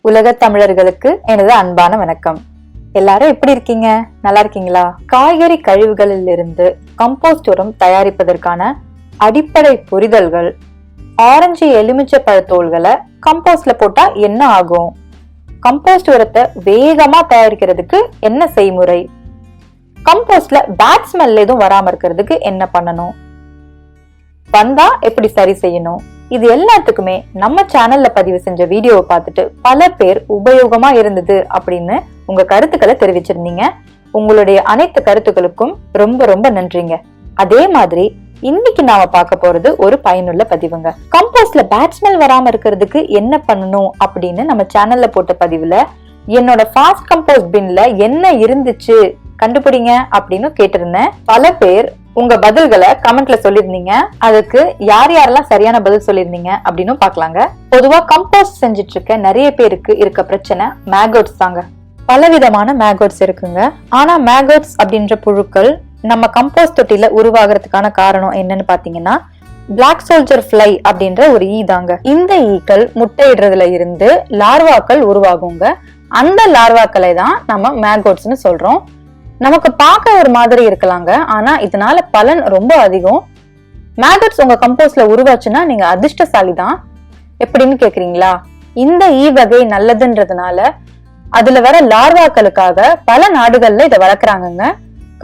உலக தமிழர்களுக்கு எனது அன்பான வணக்கம். எல்லாரும் எப்படி இருக்கீங்க? நல்லா இருக்கீங்களா? காய்கறி கழிவுகளில் இருந்து கம்போஸ்ட் உரம் தயாரிப்பதற்கான அடிப்படை புரிதல்கள். ஆரஞ்சு எலுமிச்சை பழத்தோள்களை கம்போஸ்ட்ல போட்டா என்ன ஆகும்? கம்போஸ்ட் உரத்தை வேகமா தயாரிக்கிறதுக்கு என்ன செய்முறை? கம்போஸ்ட்ல பேட் ஸ்மெல் எதுவும் வராம இருக்கிறதுக்கு என்ன பண்ணணும்? வந்தா எப்படி சரி செய்யணும்? இது எல்லாத்துக்குமே நம்ம சேனல்ல பதிவு செஞ்ச வீடியோவை பார்த்துட்டு பல பேர் உபயோகமா இருந்தது அப்படின்னு உங்க கருத்துக்களை தெரிவிச்சிருந்தீங்க. உங்களுடைய அனைத்து கருத்துக்களுக்கும் ரொம்ப ரொம்ப நன்றிங்க. அதே மாதிரி இன்னைக்கு நாம பார்க்க போறது ஒரு பயனுள்ள பதிவுங்க. கம்போஸ்ட்ல பேட் ஸ்மெல் வராம இருக்கிறதுக்கு என்ன பண்ணணும் அப்படின்னு நம்ம சேனல்ல போட்ட பதிவுல என்னோட ஃபாஸ்ட் கம்போஸ்ட் பின்ல என்ன இருந்துச்சு கண்டுபிடிங்க அப்படின்னு கேட்டிருந்தேன். பல பேர் உங்க பதில்களை கமெண்ட்ல சொல்லிருந்தீங்க. அதுக்கு யார் யாரெல்லாம் சரியான பதில் சொல்லிருந்தீங்க அப்படின்னு பாக்கலாங்க. பொதுவா கம்போஸ்ட் செஞ்சிட்டு இருக்க நிறைய பேருக்கு இருக்க பிரச்சனை மேகோட்ஸ் தாங்க. பலவிதமான மேகோட்ஸ் இருக்குங்க. ஆனா மேகோட்ஸ் அப்படின்ற புழுக்கள் நம்ம கம்போஸ்ட் தொட்டில உருவாகிறதுக்கான காரணம் என்னன்னு பாத்தீங்கன்னா பிளாக் சோல்ஜர் ஃபிளை அப்படின்ற ஒரு ஈ தாங்க. இந்த ஈக்கள் முட்டையிடுறதுல இருந்து லார்வாக்கள் உருவாகுங்க. அந்த லார்வாக்களை தான் நம்ம மேகோட்ஸ்னு சொல்றோம். நமக்கு பார்க்க ஒரு மாதிரி இருக்கலாங்க, ஆனா இதனால பலன் ரொம்ப அதிகம். மேகட்ஸ் உங்க கம்போஸ்ட்ல உருவாச்சுன்னா நீங்க அதிர்ஷ்டசாலி தான். எப்படின்னு கேக்குறீங்களா? இந்த ஈ வகை நல்லதுன்றதுனால அதுல வர லார்வாக்களுக்காக பல நாடுகள்ல இதை வளர்க்குறாங்கங்க.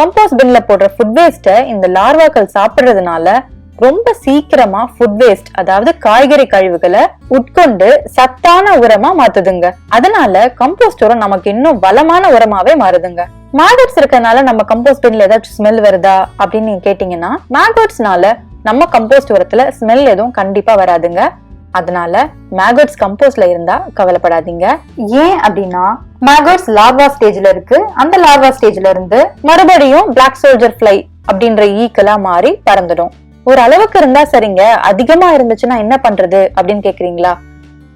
கம்போஸ்ட் பின்ல போடுற ஃபுட் வேஸ்ட இந்த லார்வாக்கள் சாப்பிடுறதுனால ரொம்ப சீக்கிரமா ஃபுட் வேஸ்ட், அதாவது காய்கறி கழிவுகளை உட்கொண்டு சத்தான உரமா மாத்துதுங்க. அதனால கம்போஸ்ட் உரம் நமக்கு இன்னும் பலமான உரமாவே மாறுதுங்க. மேகட்ஸ் இருக்கறனால நம்ம கம்போஸ்ட் பின்ல ஏதாச்சும் ஸ்மெல் வருதா அப்படின்னு நீங்க கேட்டீங்கன்னா, மேகட்ஸ்னால நம்ம கம்போஸ்ட் உரத்துல ஸ்மெல் எதுவும் கண்டிப்பா வராதுங்க. அதனால மேகட்ஸ் கம்போஸ்ட்ல இருந்தா கவலைப்படாதீங்க. ஏன் அப்படின்னா மேகட்ஸ் லார்வா ஸ்டேஜ்ல இருக்கு. அந்த லார்வா ஸ்டேஜ்ல இருந்து மறுபடியும் பிளாக் சோல்ஜர் ஃபிளை அப்படின்ற ஈக்களா மாறி பறந்துடும். ஒரு அளவுக்கு இருந்தா சரிங்க, அதிகமா இருந்துச்சுன்னா என்ன பண்றது அப்படின்னு கேக்குறீங்களா?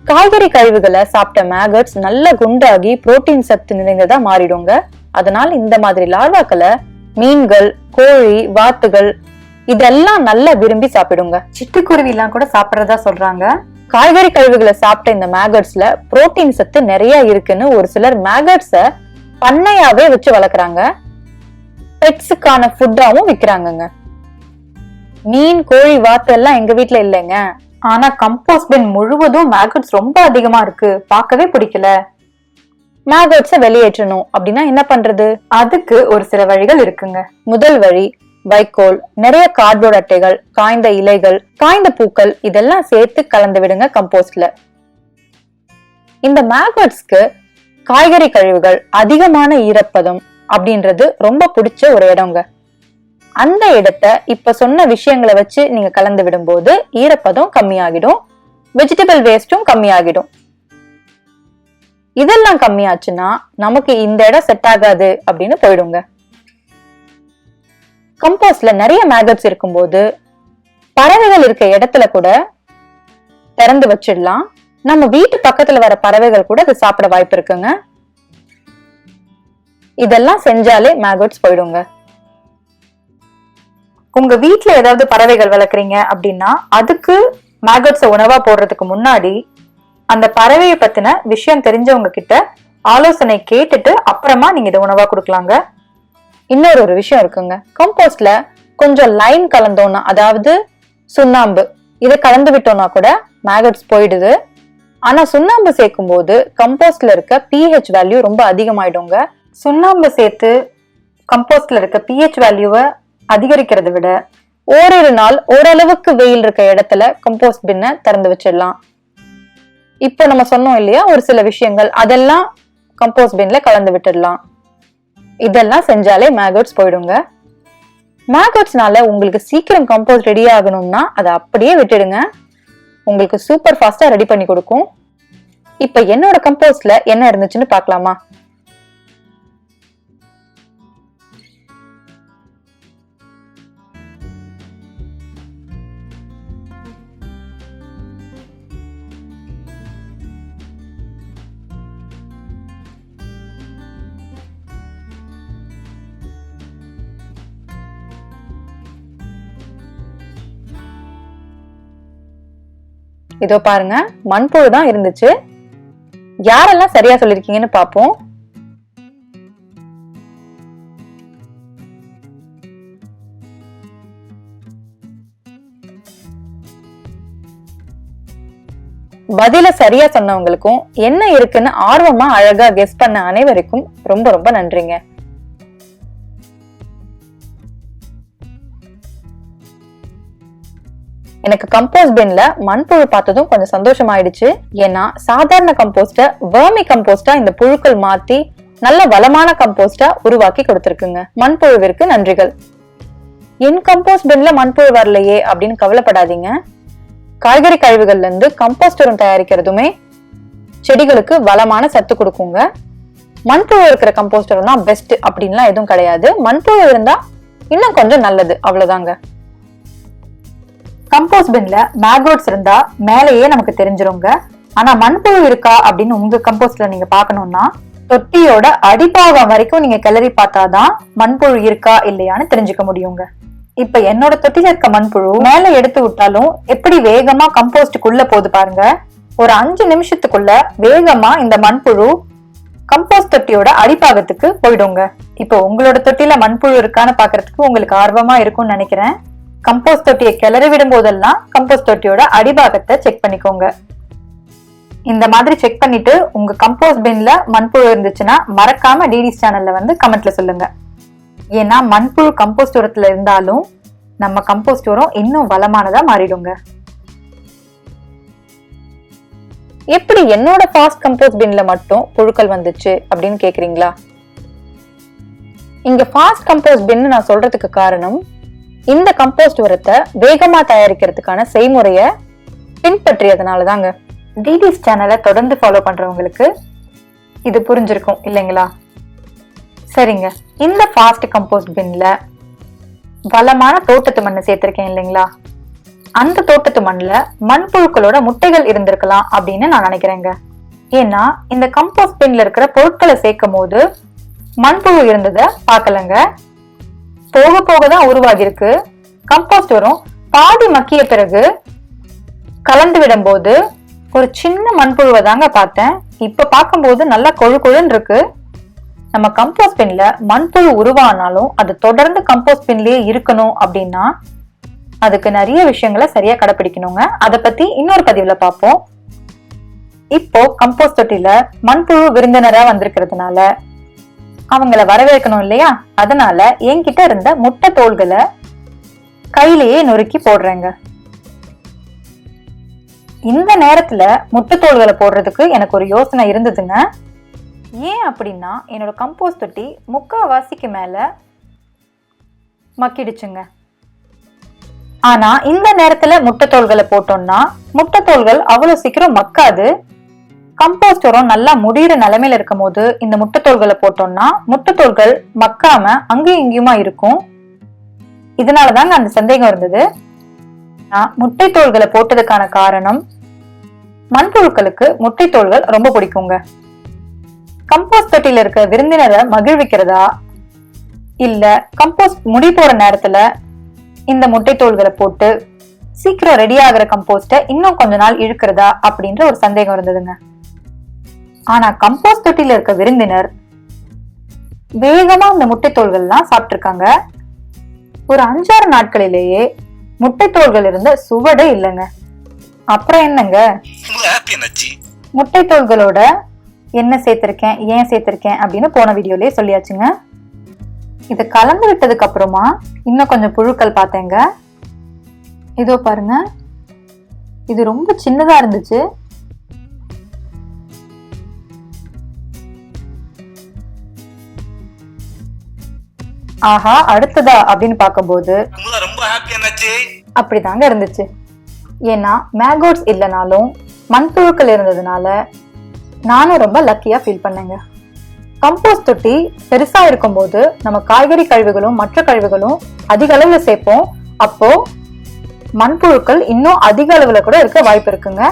காய்கறி கழிவுகளை சாப்பிட்ட மேகட்ஸ் நல்ல குண்டாகி புரோட்டீன் சத்து நிறைந்ததா மாறிடுங்க. அதனால இந்த மாதிரி லார்வாக்களை மீன்கள், கோழி, வாத்துகள் இதெல்லாம் நல்லா விரும்பி சாப்பிடுங்க. சிட்டுக்குருவி எல்லாம் கூட சாப்பிடறதா சொல்றாங்க. காய்கறி கழிவுகளை சாப்பிட்ட இந்த மேகட்ஸ்ல புரோட்டீன் சத்து நிறைய இருக்குன்னு ஒரு சிலர் மேகட்ஸ பண்ணையாவே வச்சு வளர்க்குறாங்க. பெட்ஸுக்கான ஃபுட்டாவும் விக்கிறாங்கங்க. மீன், கோழி, வாத்து எல்லாம் எங்க வீட்டுல இல்லைங்க. ஆனா கம்போஸ்ட் பின் முழுவதும் மேகட்ஸ் ரொம்ப அதிகமா இருக்கு, பார்க்கவே பிடிக்கல. மேகட்ஸ வெளியேற்றணும் அப்படின்னா என்ன பண்றது? அதுக்கு ஒரு சில வழிகள் இருக்குங்க. முதல் வழி வைக்கோல், நிறைய கார்ட்போர்ட் அட்டைகள், காய்ந்த இலைகள், காய்ந்த பூக்கள் இதெல்லாம் சேர்த்து கலந்து விடுங்க கம்போஸ்ட்ல. இந்த மேகட்ஸ்க்கு காய்கறி கழிவுகள், அதிகமான ஈரப்பதம் அப்படின்றது ரொம்ப பிடிச்ச ஒரு இடங்க. அந்த இடத்த இப்ப சொன்ன விஷயங்களை வச்சு நீங்க கலந்து விடும்போது ஈரப்பதம் கம்மியாகிடும், வெஜிடபிள் வேஸ்டும் கம்மியாகிடும். இதெல்லாம் கம்மியாச்சுன்னா நமக்கு இந்த இடம் செட் ஆகாது அப்படின்னு போயிடுங்க. கம்போஸ்ட்ல நிறைய மேகட்ஸ் இருக்கும்போது பறவைகள் இருக்க இடத்துல கூட திறந்து வச்சிடலாம். நம்ம வீட்டு பக்கத்துல வர பறவைகள் கூட அது சாப்பிட வாய்ப்பு இருக்குங்க. இதெல்லாம் செஞ்சாலே மேகட்ஸ் போயிடுங்க. உங்க வீட்டுல ஏதாவது பறவைகள் வளர்க்குறீங்க அப்படின்னா அதுக்கு மேகட்ஸ உணவா போடுறதுக்கு முன்னாடி அந்த பறவையை பத்தின விஷயம் தெரிஞ்சவங்க கிட்ட ஆலோசனை கேட்டுட்டு அப்புறமா நீங்க இதை உணவா கொடுக்கலாங்க. இன்னொரு விஷயம் இருக்குங்க. கம்போஸ்ட்ல கொஞ்சம் லைம் கலந்தோம்னா, அதாவது சுண்ணாம்பு, இதை கலந்து விட்டோம்னா கூட மேகட்ஸ் போயிடுது. ஆனா சுண்ணாம்பு சேர்க்கும் போது கம்போஸ்ட்ல இருக்க pH வேல்யூ ரொம்ப அதிகமாயிடுங்க. சுண்ணாம்பு சேர்த்து கம்போஸ்ட்ல இருக்க pH வேல்யூவை அதிகரிக்கிறத விட ஓரிரு நாள் ஓரளவுக்கு வெயில் இருக்க இடத்துல கம்போஸ்ட் பின்ன திறந்து வச்சிடலாம். இப்ப நம்ம சொன்னோம் இல்லையா ஒரு சில விஷயங்கள், அதெல்லாம் கம்போஸ்ட் பின்ல கலந்து விட்டுடலாம். இதெல்லாம் செஞ்சாலே மேகட்ஸ் போயிடுங்க. மேகட்ஸ்னால உங்களுக்கு சீக்கிரம் கம்போஸ்ட் ரெடி ஆகணும்னா அதை அப்படியே விட்டுடுங்க. உங்களுக்கு சூப்பர் ஃபாஸ்டா ரெடி பண்ணி கொடுக்கும். இப்ப என்னோட கம்போஸ்ட்ல என்ன இருந்துச்சுன்னு பாக்கலாமா? இதோ பாருங்க, மண்புழு தான் இருந்துச்சு. யாரெல்லாம் சரியா சொல்லிருக்கீங்கன்னு பாப்போம். பதில சரியா சொன்னவங்களுக்கும் என்ன இருக்குன்னு ஆர்வமா அழகா கெஸ் பண்ண அனைவருக்கும் ரொம்ப ரொம்ப நன்றிங்க. எனக்கு கம்போஸ்ட் பின்ல மண்புழு பார்த்ததும் கொஞ்சம் சந்தோஷமாயிடுச்சு. ஏன்னா சாதாரண கம்போஸ்ட வர்மி கம்போஸ்டா இந்த புழுக்கள் மாத்தி நல்ல வளமான கம்போஸ்டா உருவாக்கி கொடுத்திருக்குங்க. மண்புழுவிற்கு நன்றிகள். என் கம்போஸ்ட் பின்ல மண்புழு வரலையே அப்படின்னு கவலைப்படாதீங்க. காய்கறி கழிவுகள்ல இருந்து கம்போஸ்ட் உரம் தயாரிக்கிறதுமே செடிகளுக்கு வளமான சத்து கொடுக்குங்க. மண்புழு இருக்கிற கம்போஸ்ட் உரம் தான் பெஸ்ட் அப்படின்லாம் எதுவும் கிடையாது. மண்புழு இருந்தா இன்னும் கொஞ்சம் நல்லது, அவ்வளவுதாங்க. கம்போஸ்ட் பின்ல மேகோட்ஸ் இருந்தா மேலேயே நமக்கு தெரிஞ்சிருங்க. ஆனா மண்புழு இருக்கா அப்படின்னு உங்க கம்போஸ்ட்ல நீங்க பாக்கணும்னா தொட்டியோட அடிப்பாகம் வரைக்கும் நீங்க கிளறி பார்த்தாதான் மண்புழு இருக்கா இல்லையான்னு தெரிஞ்சுக்க முடியுங்க. இப்ப என்னோட தொட்டில இருக்க மண்புழு மேல எடுத்து விட்டாலும் எப்படி வேகமா கம்போஸ்டுக்குள்ள போகுது பாருங்க. ஒரு 5 நிமிஷத்துக்குள்ள வேகமா இந்த மண்புழு கம்போஸ்ட் தொட்டியோட அடிப்பாகத்துக்கு போயிடுங்க. இப்போ உங்களோட தொட்டில மண்புழு இருக்கான்னு பாக்குறதுக்கு உங்களுக்கு ஆர்வமா இருக்கும்னு நினைக்கிறேன். கம்போஸ்ட் தொட்டியை கிளறி விடும் போதெல்லாம் கம்போஸ்ட் தொட்டியோட அடிபாகத்தை செக் பண்ணிக்கோங்க. இந்த மாதிரி செக் பண்ணிட்டு உங்க கம்போஸ்ட் பின்ல மண்புழு இருந்துச்சுன்னா மறக்காம டிடிஸ் சேனல்ல வந்து கமெண்ட்ல சொல்லுங்க. ஏன்னா மண்புழு கம்போஸ்ட் உரத்துல இருந்தாலும் நம்ம கம்போஸ்ட் உரம் இன்னும் வளமானதா மாறிடுங்க. எப்படி என்னோட ஃபாஸ்ட் கம்போஸ்ட் பின்ல மட்டும் புழுக்கள் வந்துச்சு அப்படின்னு கேக்குறீங்களா? இங்க ஃபாஸ்ட் கம்போஸ்ட் பின் நான் சொல்றதுக்கு காரணம் இந்த கம்போஸ்ட் உரத்தை வேகமா தயாரிக்கிறதுக்கான செய்முறைய பின்பற்றியதுனாலதாங்க. டிடிஸ் சேனலை தொடர்ந்து ஃபாலோ பண்றவங்களுக்கு இது புரிஞ்சிருக்கும் இல்லைங்களா? சரிங்க, இந்த ஃபாஸ்ட் கம்போஸ்ட் பின்ல வளமான தோட்டத்து மண்ணை சேர்த்திருக்கேன் இல்லைங்களா? அந்த தோட்டத்து மண்ணுல மண்புழுக்களோட முட்டைகள் இருந்திருக்கலாம் அப்படின்னு நான் நினைக்கிறேங்க. ஏன்னா இந்த கம்போஸ்ட் பின்ல இருக்கிற பொருட்களை சேர்க்கும் போது மண்புழு இருந்ததை பார்க்கலங்க. போக போகதான் உருவாகி இருக்கு. கம்போஸ்ட் உரம் பாதி மக்கிய பிறகு கலந்து விடும் போது ஒரு சின்ன மண்புழுவை தாங்க பார்த்தேன். இப்ப பார்க்கும்போது நல்லா கொழு கொழுன்னு இருக்கு. நம்ம கம்போஸ்ட் பின்ல மண்புழு உருவானாலும் அது தொடர்ந்து கம்போஸ்ட் பின்லயே இருக்கணும் அப்படின்னா அதுக்கு நிறைய விஷயங்களை சரியா கடைபிடிக்கணுங்க. அதை பத்தி இன்னொரு பதிவுல பார்ப்போம். இப்போ கம்போஸ்ட் தொட்டில மண்புழு விருந்தினரா வந்திருக்கிறதுனால அவங்கள வரவேற்கணும் இல்லையா? அதனால என்கிட்ட இருந்த முட்டை தோல்களை கையிலேயே நொறுக்கி போடுறேங்க. இந்த நேரத்துல முட்டை தோல்களை போடுறதுக்கு எனக்கு ஒரு யோசனை இருந்ததுங்க. ஏன் அப்படின்னா என்னோட கம்போஸ்ட் தொட்டி 3/4 மேல மக்கிடுச்சுங்க. ஆனா இந்த நேரத்துல முட்டைத்தோல்களை போட்டோம்னா முட்டைத்தோல்கள் அவ்வளவு சீக்கிரம் மக்காது. கம்போஸ்ட் உரம் நல்லா முடிகிற நிலைமையில இருக்கும் போது இந்த முட்டைத்தோல்களை போட்டோம்னா முட்டைத்தோல்கள் மக்காம அங்கேயும் இங்கேயுமா இருக்கும். இதனாலதாங்க அந்த சந்தேகம் இருந்தது. முட்டை தோல்களை போட்டதுக்கான காரணம் மண்புழுக்களுக்கு முட்டை தோல்கள் ரொம்ப பிடிக்குங்க. கம்போஸ்ட் தொட்டில இருக்க விருந்தினரை மகிழ்விக்கிறதா இல்ல கம்போஸ்ட் முடி போற நேரத்துல இந்த முட்டை தோல்களை போட்டு சீக்கிரம் ரெடி ஆகிற கம்போஸ்ட இன்னும் கொஞ்ச நாள் இழுக்கிறதா அப்படின்ற ஒரு சந்தேகம் இருந்ததுங்க. ஆனா கம்போஸ்ட் தொட்டில இருக்க விருந்தினர் வேகமா அந்த முட்டை தோல்கள்லாம் சாப்பிட்டிருக்காங்க. ஒரு 5-6 நாட்களிலேயே முட்டை தோல்கள் இருந்த சுவடே இல்லைங்க. அப்புறம் என்னங்க, முட்டை தோல்களோட என்ன சேர்த்திருக்கேன் ஏன் சேர்த்திருக்கேன் அப்படின்னு போன வீடியோலயே சொல்லியாச்சுங்க. இதை கலந்து விட்டதுக்கு அப்புறமா இன்னும் கொஞ்சம் புழுக்கள் பார்த்தேங்க. இதோ பாருங்க, இது ரொம்ப சின்னதா இருந்துச்சு. ஆஹா, அடுத்ததா அப்படின்னு பார்க்கும்போது அப்படிதாங்க இருந்துச்சு. ஏன்னா மேகோட்ஸ் இல்லைனாலும் மண்புழுக்கள் இருந்ததுனால நானும் ரொம்ப லக்கியா ஃபீல் பண்ணேங்க. கம்போஸ்ட் தொட்டி பெருசா இருக்கும்போது நம்ம காய்கறி கழிவுகளும் மற்ற கழிவுகளும் அதிக அளவுல சேர்ப்போம். அப்போ மண்புழுக்கள் இன்னும் அதிக அளவுல கூட இருக்க வாய்ப்பு இருக்குங்க.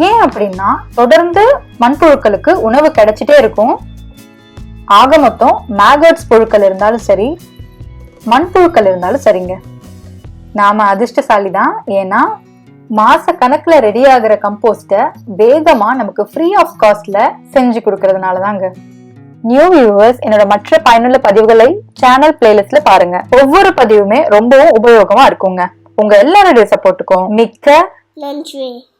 ஏன் அப்படின்னா தொடர்ந்து மண்புழுக்களுக்கு உணவு கிடைச்சிட்டே இருக்கும். ஆக மொத்தம் மேகட்ஸ் புழுக்கள் இருந்தாலும் சரி மண்புழுக்கள் இருந்தாலும் சரிங்க, நாம அதிர்ஷ்டசாலி தான். ஏன்னா மாச கணக்குல ரெடி ஆகுற கம்போஸ்ட வேகமா நமக்கு ஃப்ரீ ஆஃப் காஸ்ட்ல செஞ்சு கொடுக்கறதுனாலதாங்க. நியூ வியூவர்ஸ், என்னோட மற்ற பயனுள்ள பதிவுகளை சேனல் பிளேலிஸ்ட்ல பாருங்க. ஒவ்வொரு பதிவுமே ரொம்பவும் உபயோகமா இருக்குங்க. உங்க எல்லாருடைய சப்போர்ட்டுக்கும் மிக்க நன்றி.